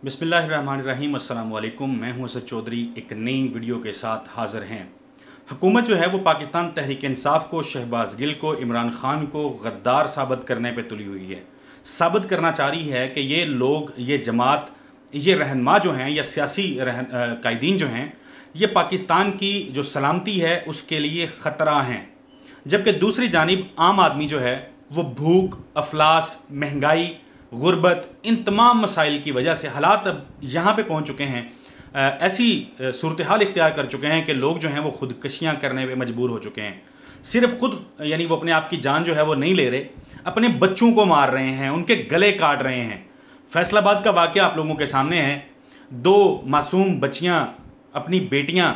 बिस्मिल्लाहिर्रहमानिर्रहीम, अस्सलाम वालेकुम। मैं हूं असद चौधरी, एक नई वीडियो के साथ हाज़िर हैं। हुकूमत जो है वो पाकिस्तान तहरीक इंसाफ को, शहबाज गिल को, इमरान खान को गद्दार साबित करने पे तुली हुई है। साबित करना चाह रही है कि ये लोग, ये जमात, ये रहनुमा जो हैं या सियासी कायदीन जो हैं, ये पाकिस्तान की जो सलामती है उसके लिए ख़तरा हैं। जबकि दूसरी जानिब आम आदमी जो है वो भूख, अफलास, महंगाई, गुर्बत, इन तमाम मसाइल की वजह से हालात अब यहाँ पे पहुँच चुके हैं, ऐसी सूरत हाल इख्तियार कर चुके हैं कि लोग जो हैं वो खुदकशियाँ करने पे मजबूर हो चुके हैं। सिर्फ खुद यानी वो अपने आप की जान जो है वो नहीं ले रहे, अपने बच्चों को मार रहे हैं, उनके गले काट रहे हैं। फैसलाबाद का वाक़या आप लोगों के सामने है। 2 मासूम बच्चियाँ, अपनी बेटियाँ,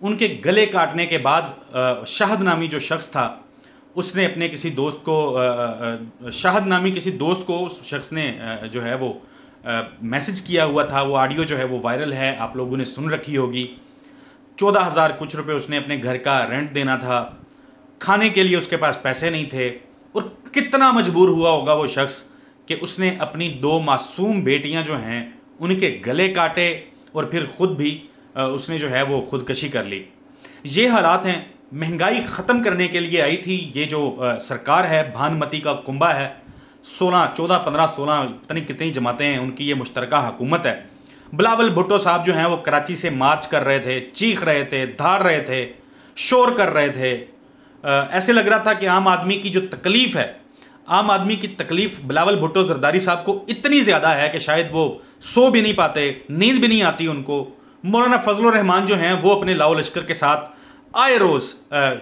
उनके गले काटने के बाद शाहद नामी जो शख्स था उसने अपने किसी दोस्त को, शाहद नामी किसी दोस्त को उस शख्स ने जो है वो मैसेज किया हुआ था। वो ऑडियो जो है वो वायरल है, आप लोगों ने सुन रखी होगी। 14,000 कुछ रुपए उसने अपने घर का रेंट देना था, खाने के लिए उसके पास पैसे नहीं थे। और कितना मजबूर हुआ होगा वो शख्स कि उसने अपनी 2 मासूम बेटियां जो हैं उनके गले काटे और फिर ख़ुद भी उसने जो है वो खुदकशी कर ली। ये हालात हैं। महंगाई ख़त्म करने के लिए आई थी ये जो सरकार है, भानुमती का कुंबा है। 16, 14, 15, 16 पता नहीं कितनी जमातें हैं, उनकी ये मुश्तरका हुकूमत है। बिलावल भुट्टो साहब जो हैं वो कराची से मार्च कर रहे थे, चीख रहे थे, धाड़ रहे थे, शोर कर रहे थे। ऐसे लग रहा था कि आम आदमी की जो तकलीफ़ है, आम आदमी की तकलीफ़ बिलावल भुट्टो जरदारी साहब को इतनी ज़्यादा है कि शायद वो सो भी नहीं पाते, नींद भी नहीं आती उनको। मौलाना फजलुर रहमान जो हैं वो अपने लाओ लश्कर के साथ आए रोज़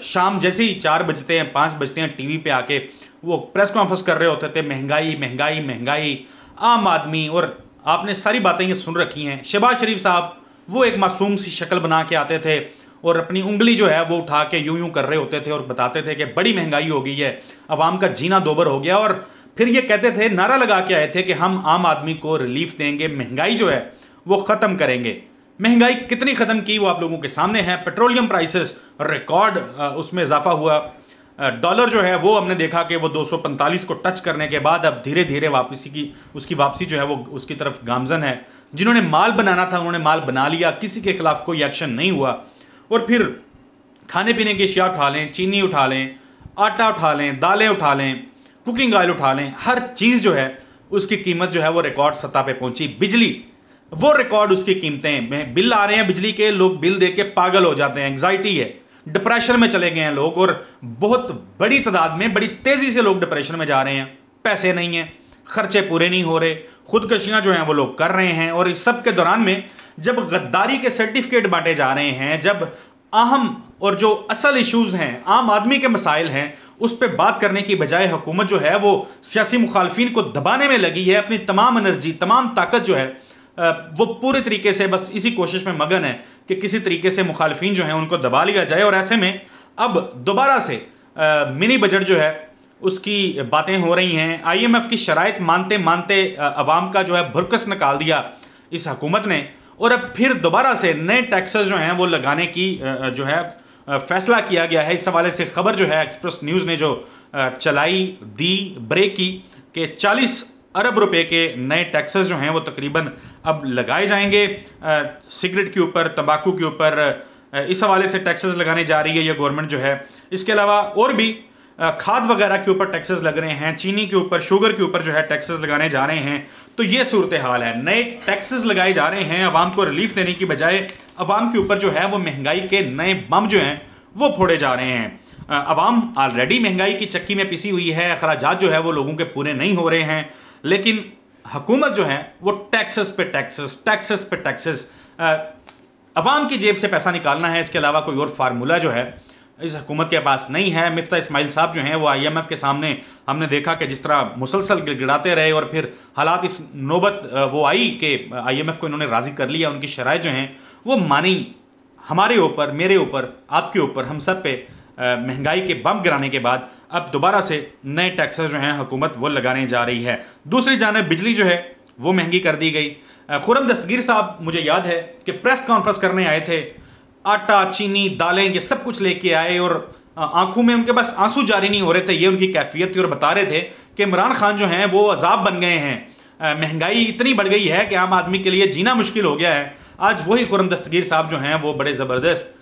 शाम जैसे ही 4 बजते हैं, 5 बजते हैं, टीवी पे आके वो प्रेस कॉन्फ्रेंस कर रहे होते थे, महंगाई महंगाई महंगाई, आम आदमी। और आपने सारी बातें ये सुन रखी हैं। शहबाज शरीफ साहब वो एक मासूम सी शक्ल बना के आते थे और अपनी उंगली जो है वो उठा के यूं यूं कर रहे होते थे और बताते थे कि बड़ी महंगाई हो गई है, अवाम का जीना दोबर हो गया। और फिर ये कहते थे, नारा लगा के आए थे कि हम आम आदमी को रिलीफ देंगे, महंगाई जो है वो ख़त्म करेंगे। महंगाई कितनी ख़त्म की वो आप लोगों के सामने है। पेट्रोलियम प्राइसेस रिकॉर्ड उसमें इजाफा हुआ। डॉलर जो है वो हमने देखा कि वो 245 को टच करने के बाद अब धीरे धीरे उसकी वापसी जो है वो उसकी तरफ गामजन है। जिन्होंने माल बनाना था उन्होंने माल बना लिया, किसी के खिलाफ कोई एक्शन नहीं हुआ। और फिर खाने पीने की अशिया उठा लें, चीनी उठा लें, आटा उठा लें, दालें उठा लें, कुकिंग ऑयल उठा लें, हर चीज़ जो है उसकी कीमत जो है वो रिकॉर्ड सतह पे पहुंची। बिजली, वो रिकॉर्ड उसकी कीमतें में बिल आ रहे हैं बिजली के, लोग बिल देख के पागल हो जाते हैं। एंग्जाइटी है, डिप्रेशन में चले गए हैं लोग, और बहुत बड़ी तादाद में, बड़ी तेजी से लोग डिप्रेशन में जा रहे हैं। पैसे नहीं हैं, खर्चे पूरे नहीं हो रहे, खुदकशियां जो हैं वो लोग कर रहे हैं। और इस सब के दौरान में जब गद्दारी के सर्टिफिकेट बांटे जा रहे हैं, जब अहम और जो असल इश्यूज हैं, आम आदमी के मसाइल हैं, उस पर बात करने की बजाय हुकूमत जो है वो सियासी मुखालफिन को दबाने में लगी है। अपनी तमाम एनर्जी, तमाम ताकत जो है वो पूरे तरीके से बस इसी कोशिश में मगन है कि किसी तरीके से मुखालफिन जो हैं उनको दबा लिया जाए। और ऐसे में अब दोबारा से मिनी बजट जो है उसकी बातें हो रही हैं। IMF की शराइत मानते मानते अवाम का जो है भुरकस निकाल दिया इस हुकूमत ने, और अब फिर दोबारा से नए टैक्सेस जो हैं वो लगाने की जो है फैसला किया गया है। इस हवाले से खबर जो है एक्सप्रेस न्यूज़ ने जो चलाई दी ब्रेक की कि 40 अरब रुपए के नए टैक्सेस जो हैं वो तकरीबन अब लगाए जाएंगे सिगरेट के ऊपर, तंबाकू के ऊपर। इस हवाले से टैक्सेस लगाने जा रही है ये गवर्नमेंट जो है। इसके अलावा और भी खाद वगैरह के ऊपर टैक्सेस लग रहे हैं, चीनी के ऊपर, शुगर के ऊपर जो है टैक्सेस लगाने जा रहे हैं। तो ये सूरत हाल है, नए टैक्सेस लगाए जा रहे हैं। अवाम को रिलीफ देने की बजाय अवाम के ऊपर जो है वो महंगाई के नए बम जो हैं वो फोड़े जा रहे हैं। अवाम ऑलरेडी महंगाई की चक्की में पिसी हुई है, अखराजात जो है वो लोगों के पूरे नहीं हो रहे हैं, लेकिन हुकूमत जो है वो टैक्सेस पे टैक्सेस, टैक्सेस पे टैक्सेस, अवाम की जेब से पैसा निकालना है। इसके अलावा कोई और फार्मूला जो है इस हुकूमत के पास नहीं है। मिफ्ता इस्माइल साहब जो हैं वो IMF के सामने हमने देखा कि जिस तरह मुसलसल गिड़गिड़ाते रहे, और फिर हालात इस नौबत वो आई कि IMF को इन्होंने राज़ी कर लिया। उनकी शराइ जो हैं वो मानी, हमारे ऊपर, मेरे ऊपर, आपके ऊपर, हम सब पे महंगाई के बम गिराने के बाद अब दोबारा से नए टैक्सेस जो हैं हुकूमत वो लगाने जा रही है। दूसरी जानिब बिजली जो है वो महंगी कर दी गई। खुर्रम दस्तगीर साहब, मुझे याद है कि प्रेस कॉन्फ्रेंस करने आए थे, आटा, चीनी, दालें, ये सब कुछ लेके आए और आंखों में उनके बस आंसू जारी नहीं हो रहे थे। ये उनकी कैफियत थी और बता रहे थे कि इमरान खान जो हैं वो अजाब बन गए हैं। महंगाई इतनी बढ़ गई है कि आम आदमी के लिए जीना मुश्किल हो गया है। आज वही खुर्रम दस्तगीर साहब जो हैं वो बड़े ज़बरदस्त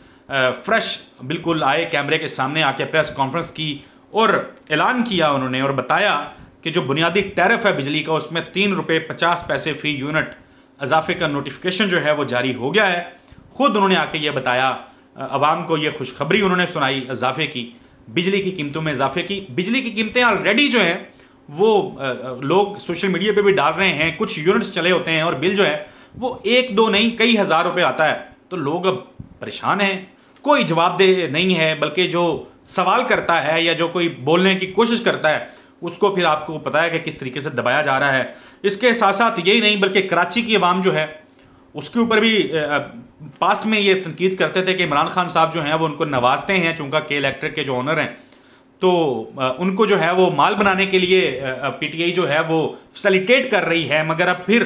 फ्रेश बिल्कुल आए, कैमरे के सामने आके प्रेस कॉन्फ्रेंस की और ऐलान किया उन्होंने और बताया कि जो बुनियादी टैरिफ है बिजली का उसमें 3 रुपये 50 पैसे फ़ी यूनिट इजाफे का नोटिफिकेशन जो है वो जारी हो गया है। ख़ुद उन्होंने आके ये बताया, अवाम को ये खुशखबरी उन्होंने सुनाई इजाफे की, बिजली की कीमतों में इजाफे की। बिजली की कीमतें ऑलरेडी जो है वो लोग सोशल मीडिया पे भी डाल रहे हैं, कुछ यूनिट्स चले होते हैं और बिल जो है वो 1-2 नहीं कई हज़ार रुपये आता है। तो लोग अब परेशान हैं, कोई जवाबदेह नहीं है, बल्कि जो सवाल करता है या जो कोई बोलने की कोशिश करता है उसको फिर आपको पता है कि किस तरीके से दबाया जा रहा है। इसके साथ साथ यही नहीं बल्कि कराची की आवाम जो है उसके ऊपर भी पास्ट में ये तनकीद करते थे कि इमरान खान साहब जो हैं वो उनको नवाजते हैं, चूँकि के इलेक्ट्रिक के जो ओनर हैं तो उनको जो है वो माल बनाने के लिए पीटीआई जो है वो फैसिलिटेट कर रही है। मगर अब फिर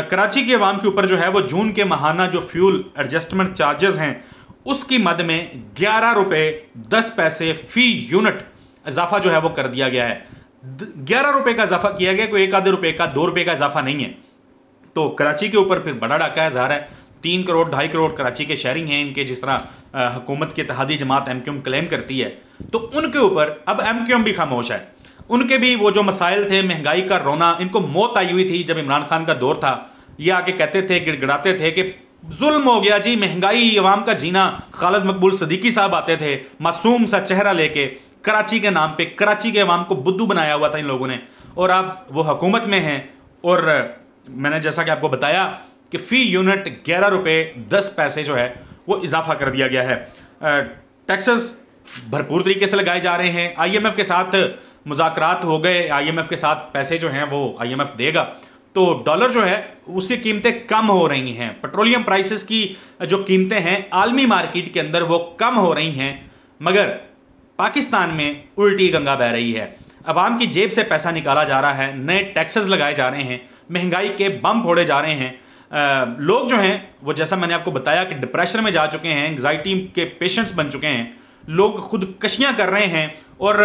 कराची के अवाम के ऊपर जो है वो जून के माहाना जो फ्यूल एडजस्टमेंट चार्जेस हैं उसकी मद में 11 रुपये 10 पैसे फ़ी यूनिट इजाफा जो है वो कर दिया गया है। 11 रुपये का इजाफा किया गया, कोई 1 आधे रुपये का 2 रुपये का इजाफा नहीं है। तो कराची के ऊपर फिर बड़ा डाका है, ज़ाहिर है 3 करोड़ 2.5 करोड़ कराची के शहरिंग हैं इनके, जिस तरह हुकूमत की इत्तेहादी जमात MQM क्लेम करती है। तो उनके ऊपर अब MQM भी खामोश है, उनके भी वो जो मसाइल थे, महंगाई का रोना, इनको मौत आई हुई थी जब इमरान खान का दौर था। ये आके कहते थे, गिड़गिड़ाते थे कि जुल्म हो गया जी, महंगाई, अवाम का जीना। खालिद मकबूल सदीकी साहब आते थे मासूम सा चेहरा लेके, कराची के नाम पे कराची के अवाम को बुद्धू बनाया हुआ था इन लोगों ने, और अब वो हुकूमत में हैं। और मैंने जैसा कि आपको बताया कि फ़ी यूनिट 11 रुपये 10 पैसे जो है वो इजाफा कर दिया गया है। टैक्सेस भरपूर तरीके से लगाए जा रहे हैं। IMF के साथ मुज़ाकरात हो गए, IMF के साथ पैसे जो हैं वो IMF देगा, तो डॉलर जो है उसकी कीमतें कम हो रही हैं। पेट्रोलियम प्राइसेस की जो कीमतें हैं आलमी मार्केट के अंदर वो कम हो रही हैं, मगर पाकिस्तान में उल्टी गंगा बह रही है। अवाम की जेब से पैसा निकाला जा रहा है, नए टैक्सेस लगाए जा रहे हैं, महंगाई के बम फोड़े जा रहे हैं। लोग जो हैं वो, जैसा मैंने आपको बताया कि डिप्रेशन में जा चुके हैं, एंग्जाइटी के पेशेंट्स बन चुके हैं, लोग खुदकशियाँ कर रहे हैं। और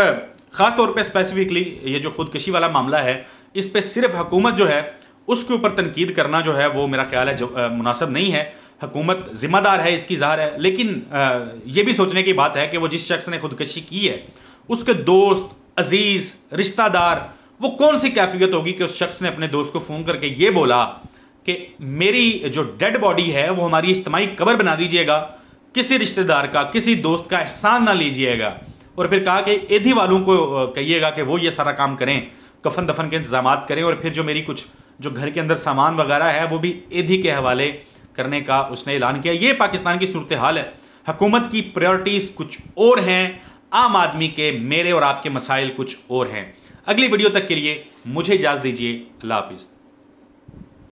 ख़ास तौर पे स्पेसिफिकली ये जो खुदकशी वाला मामला है, इस पे सिर्फ हुकूमत जो है उसके ऊपर तनकीद करना जो है वो मेरा ख्याल है मुनासिब नहीं है। हुकूमत ज़िम्मेदार है इसकी, ज़ाहिर है, लेकिन ये भी सोचने की बात है कि वो जिस शख्स ने खुदकशी की है उसके दोस्त, अजीज़, रिश्तेदार, वो कौन सी कैफियत होगी कि उस शख्स ने अपने दोस्त को फ़ोन करके ये बोला कि मेरी जो डेड बॉडी है वो हमारी इज्तिमाई कब्र बना दीजिएगा, किसी रिश्तेदार का, किसी दोस्त का एहसान ना लीजिएगा, और फिर कहा कि एधी वालों को कहिएगा कि वो ये सारा काम करें, कफन दफन के इंतजाम करें, और फिर जो मेरी कुछ जो घर के अंदर सामान वगैरह है वो भी एधी के हवाले करने का उसने ऐलान किया। ये पाकिस्तान की सूरत हाल है। हुकूमत की प्रायोरिटीज़ कुछ और हैं, आम आदमी के, मेरे और आपके मसाइल कुछ और हैं। अगली वीडियो तक के लिए मुझे इजाज़त दीजिए। अल्लाह हाफिज़।